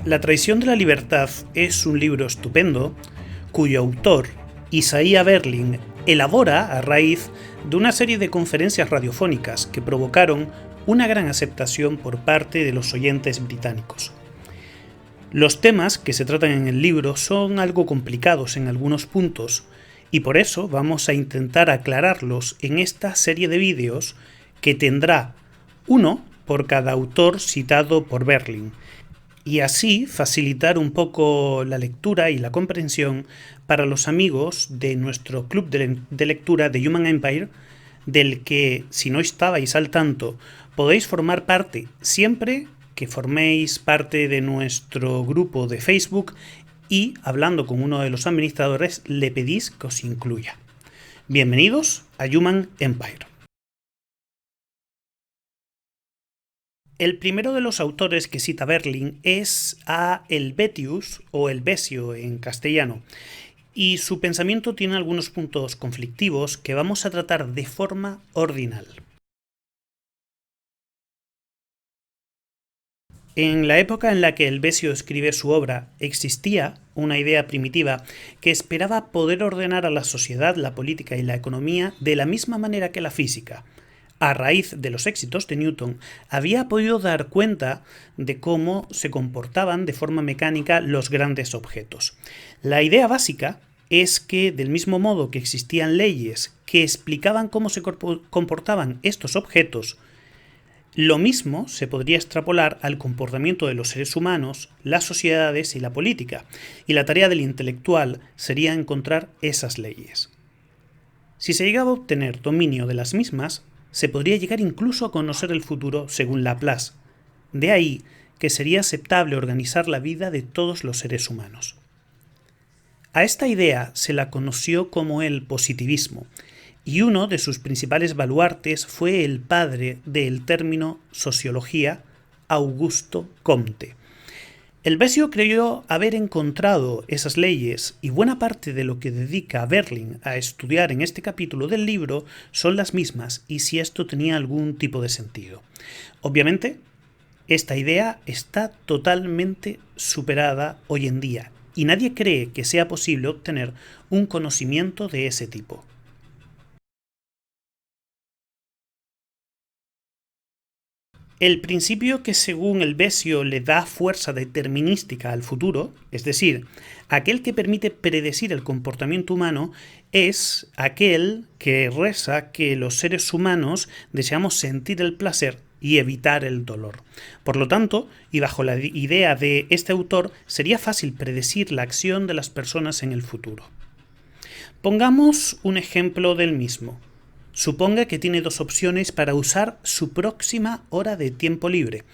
La traición de la libertad es un libro estupendo cuyo autor, Isaiah Berlin, elabora a raíz de una serie de conferencias radiofónicas que provocaron una gran aceptación por parte de los oyentes británicos. Los temas que se tratan en el libro son algo complicados en algunos puntos y por eso vamos a intentar aclararlos en esta serie de vídeos que tendrá uno por cada autor citado por Berlin, y así facilitar un poco la lectura y la comprensión para los amigos de nuestro club de lectura de Human Empire, del que, si no estabais al tanto, podéis formar parte siempre que forméis parte de nuestro grupo de Facebook y, hablando con uno de los administradores, le pedís que os incluya. Bienvenidos a Human Empire. El primero de los autores que cita Berlin es a Helvetius, o Helvesio en castellano, y su pensamiento tiene algunos puntos conflictivos que vamos a tratar de forma ordinal. En la época en la que Helvesio escribe su obra, existía una idea primitiva que esperaba poder ordenar a la sociedad, la política y la economía de la misma manera que la física. A raíz de los éxitos de Newton, había podido dar cuenta de cómo se comportaban de forma mecánica los grandes objetos. La idea básica es que, del mismo modo que existían leyes que explicaban cómo se comportaban estos objetos, lo mismo se podría extrapolar al comportamiento de los seres humanos, las sociedades y la política, y la tarea del intelectual sería encontrar esas leyes. Si se llegaba a obtener dominio de las mismas, se podría llegar incluso a conocer el futuro según Laplace. De ahí que sería aceptable organizar la vida de todos los seres humanos. A esta idea se la conoció como el positivismo, y uno de sus principales baluartes fue el padre del término sociología, Augusto Comte. Helvesio creyó haber encontrado esas leyes, y buena parte de lo que dedica Berlin a estudiar en este capítulo del libro son las mismas, y si esto tenía algún tipo de sentido. Obviamente, esta idea está totalmente superada hoy en día, y nadie cree que sea posible obtener un conocimiento de ese tipo. El principio que según Helvesio le da fuerza determinística al futuro, es decir, aquel que permite predecir el comportamiento humano, es aquel que reza que los seres humanos deseamos sentir el placer y evitar el dolor. Por lo tanto, y bajo la idea de este autor, sería fácil predecir la acción de las personas en el futuro. Pongamos un ejemplo del mismo. Suponga que tiene dos opciones para usar su próxima hora de tiempo libre,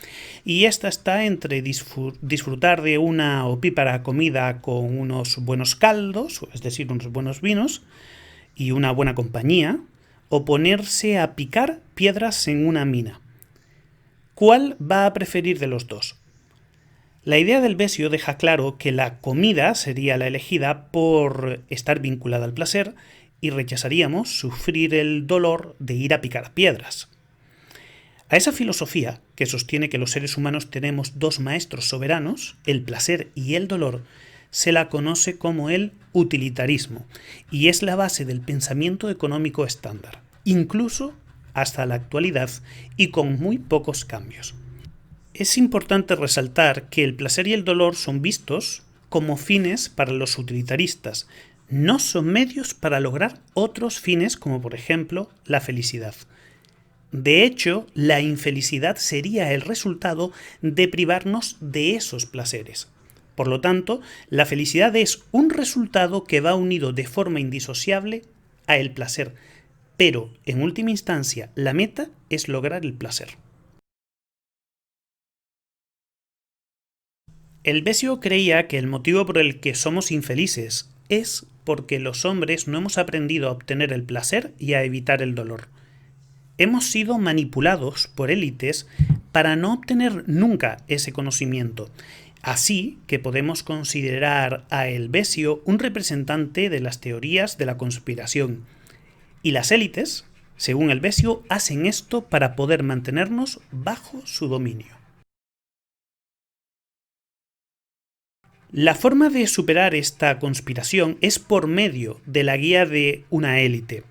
y esta está entre disfrutar de una opípara comida con unos buenos caldos, es decir, unos buenos vinos y una buena compañía, o ponerse a picar piedras en una mina. ¿Cuál va a preferir de los dos? La idea del Helvesio deja claro que la comida sería la elegida por estar vinculada al placer y rechazaríamos sufrir el dolor de ir a picar piedras. A esa filosofía, que sostiene que los seres humanos tenemos dos maestros soberanos, el placer y el dolor, se la conoce como el utilitarismo, y es la base del pensamiento económico estándar, incluso hasta la actualidad y con muy pocos cambios. Es importante resaltar que el placer y el dolor son vistos como fines para los utilitaristas, no son medios para lograr otros fines como por ejemplo la felicidad. De hecho, la infelicidad sería el resultado de privarnos de esos placeres. Por lo tanto, la felicidad es un resultado que va unido de forma indisociable a el placer, pero en última instancia la meta es lograr el placer. Helvesio creía que el motivo por el que somos infelices es porque los hombres no hemos aprendido a obtener el placer y a evitar el dolor. Hemos sido manipulados por élites para no obtener nunca ese conocimiento, así que podemos considerar a Helvesio un representante de las teorías de la conspiración. Y las élites, según Helvesio, hacen esto para poder mantenernos bajo su dominio. La forma de superar esta conspiración es por medio de la guía de una élite,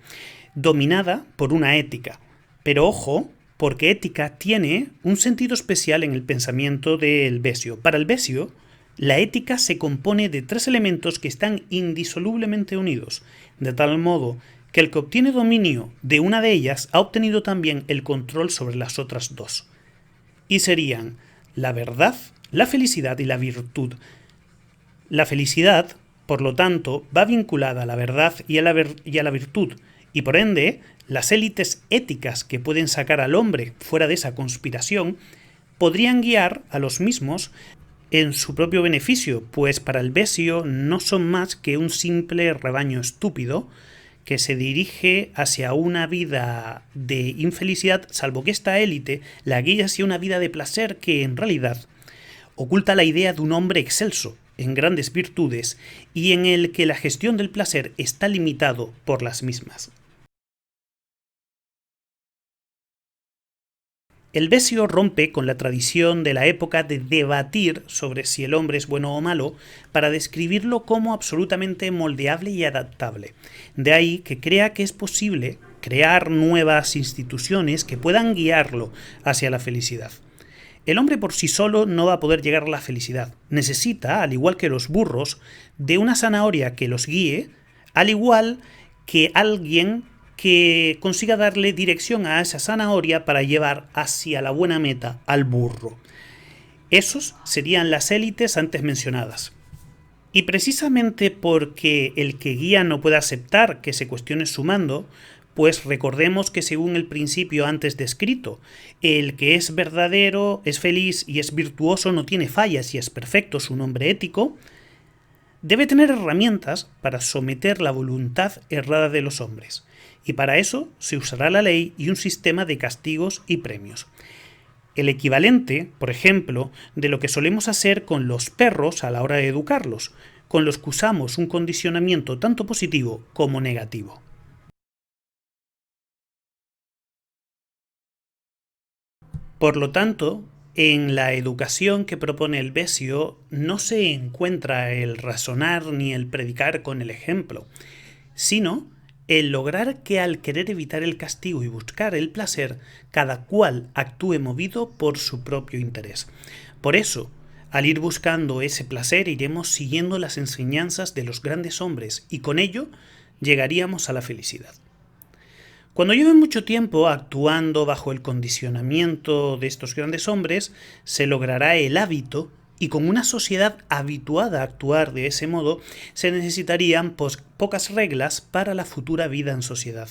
dominada por una ética. Pero ojo, porque ética tiene un sentido especial en el pensamiento del Besio. Para el Besio, la ética se compone de tres elementos que están indisolublemente unidos, de tal modo que el que obtiene dominio de una de ellas ha obtenido también el control sobre las otras dos. Y serían la verdad, la felicidad y la virtud. La felicidad, por lo tanto, va vinculada a la verdad y a la virtud, y por ende, las élites éticas que pueden sacar al hombre fuera de esa conspiración podrían guiar a los mismos en su propio beneficio, pues para el Besio no son más que un simple rebaño estúpido que se dirige hacia una vida de infelicidad, salvo que esta élite la guía hacia una vida de placer que en realidad oculta la idea de un hombre excelso en grandes virtudes y en el que la gestión del placer está limitado por las mismas. El Besio rompe con la tradición de la época de debatir sobre si el hombre es bueno o malo para describirlo como absolutamente moldeable y adaptable. De ahí que crea que es posible crear nuevas instituciones que puedan guiarlo hacia la felicidad. El hombre por sí solo no va a poder llegar a la felicidad. Necesita, al igual que los burros, de una zanahoria que los guíe, al igual que alguien que consiga darle dirección a esa zanahoria para llevar hacia la buena meta al burro. Esos serían las élites antes mencionadas. Y precisamente porque el que guía no puede aceptar que se cuestione su mando, pues recordemos que según el principio antes descrito, el que es verdadero, es feliz y es virtuoso no tiene fallas y es perfecto, es un hombre ético, debe tener herramientas para someter la voluntad errada de los hombres. Y para eso se usará la ley y un sistema de castigos y premios. El equivalente, por ejemplo, de lo que solemos hacer con los perros a la hora de educarlos, con los que usamos un condicionamiento tanto positivo como negativo. Por lo tanto, en la educación que propone el Besio no se encuentra el razonar ni el predicar con el ejemplo, sino el lograr que al querer evitar el castigo y buscar el placer, cada cual actúe movido por su propio interés. Por eso, al ir buscando ese placer, iremos siguiendo las enseñanzas de los grandes hombres y con ello llegaríamos a la felicidad. Cuando lleve mucho tiempo actuando bajo el condicionamiento de estos grandes hombres, se logrará el hábito y con una sociedad habituada a actuar de ese modo, se necesitarían pocas reglas para la futura vida en sociedad.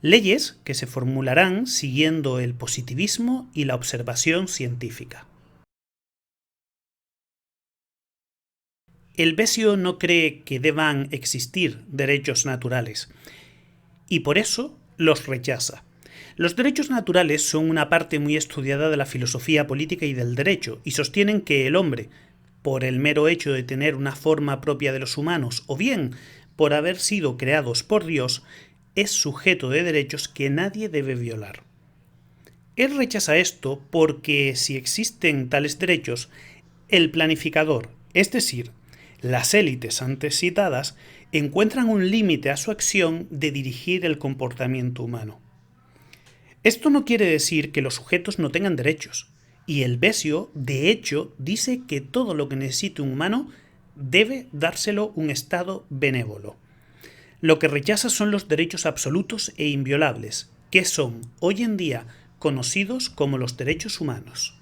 Leyes que se formularán siguiendo el positivismo y la observación científica. El Besio no cree que deban existir derechos naturales y por eso los rechaza. Los derechos naturales son una parte muy estudiada de la filosofía política y del derecho, y sostienen que el hombre, por el mero hecho de tener una forma propia de los humanos, o bien por haber sido creados por Dios, es sujeto de derechos que nadie debe violar. Él rechaza esto porque si existen tales derechos, el planificador, es decir, las élites antes citadas, encuentran un límite a su acción de dirigir el comportamiento humano. Esto no quiere decir que los sujetos no tengan derechos, y el Besio, de hecho, dice que todo lo que necesite un humano debe dárselo un Estado benévolo. Lo que rechaza son los derechos absolutos e inviolables, que son, hoy en día, conocidos como los derechos humanos.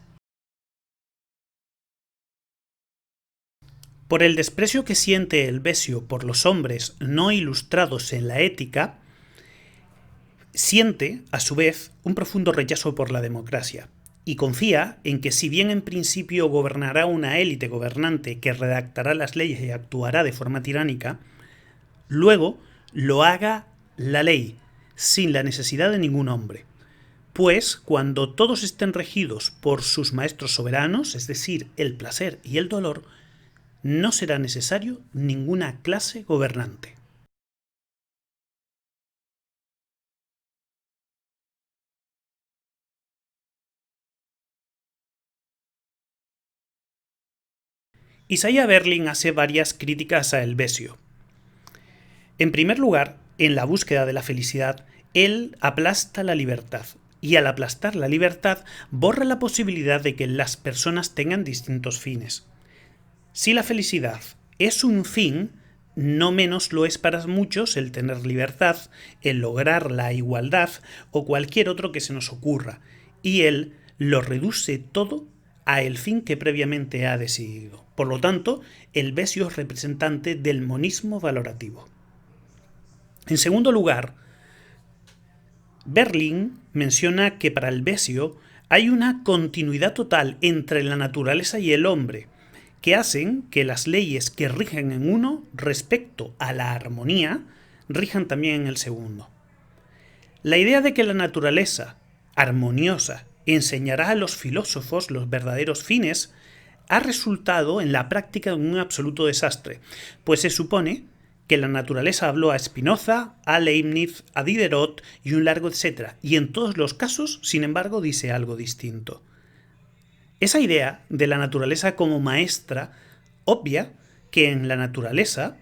Por el desprecio que siente el Besio por los hombres no ilustrados en la ética, siente, a su vez, un profundo rechazo por la democracia, y confía en que si bien en principio gobernará una élite gobernante que redactará las leyes y actuará de forma tiránica, luego lo haga la ley, sin la necesidad de ningún hombre. Pues cuando todos estén regidos por sus maestros soberanos, es decir, el placer y el dolor, no será necesario ninguna clase gobernante. Isaiah Berlin hace varias críticas a Helvesio. En primer lugar, en la búsqueda de la felicidad, él aplasta la libertad, y al aplastar la libertad borra la posibilidad de que las personas tengan distintos fines. Si la felicidad es un fin, no menos lo es para muchos el tener libertad, el lograr la igualdad o cualquier otro que se nos ocurra, y él lo reduce todo a el fin que previamente ha decidido. Por lo tanto, Helvesio es representante del monismo valorativo. En segundo lugar, Berlin menciona que para Helvesio hay una continuidad total entre la naturaleza y el hombre, que hacen que las leyes que rigen en uno respecto a la armonía rijan también en el segundo. La idea de que la naturaleza armoniosa enseñará a los filósofos los verdaderos fines ha resultado en la práctica un absoluto desastre, pues se supone que la naturaleza habló a Spinoza, a Leibniz, a Diderot y un largo etcétera, y en todos los casos, sin embargo, dice algo distinto. Esa idea de la naturaleza como maestra obvia que en la naturaleza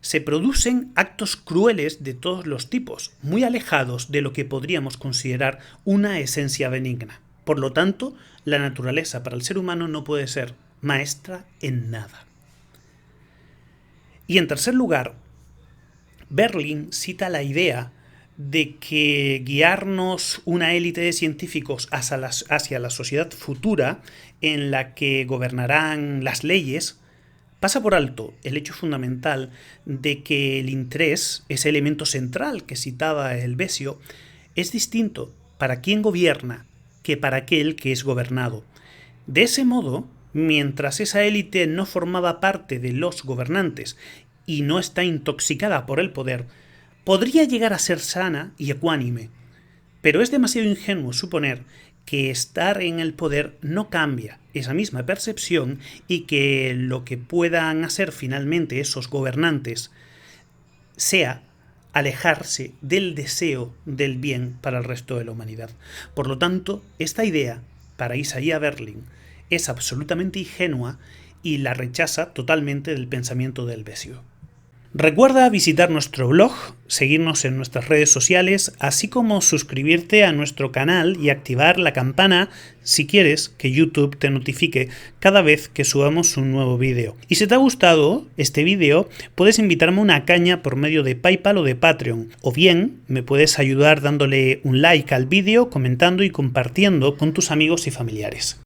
se producen actos crueles de todos los tipos, muy alejados de lo que podríamos considerar una esencia benigna. Por lo tanto, la naturaleza para el ser humano no puede ser maestra en nada. Y en tercer lugar, Berlin cita la idea de que guiarnos una élite de científicos hacia la sociedad futura en la que gobernarán las leyes pasa por alto el hecho fundamental de que el interés, ese elemento central que citaba Helvesio, es distinto para quien gobierna que para aquel que es gobernado. De ese modo, mientras esa élite no formaba parte de los gobernantes y no está intoxicada por el poder, podría llegar a ser sana y ecuánime. Pero es demasiado ingenuo suponer que estar en el poder no cambia esa misma percepción y que lo que puedan hacer finalmente esos gobernantes sea alejarse del deseo del bien para el resto de la humanidad. Por lo tanto, esta idea, para Isaiah Berlin, es absolutamente ingenua y la rechaza totalmente del pensamiento de Helvesio. Recuerda visitar nuestro blog, seguirnos en nuestras redes sociales, así como suscribirte a nuestro canal y activar la campana si quieres que YouTube te notifique cada vez que subamos un nuevo vídeo. Y si te ha gustado este vídeo, puedes invitarme a una caña por medio de PayPal o de Patreon, o bien me puedes ayudar dándole un like al vídeo, comentando y compartiendo con tus amigos y familiares.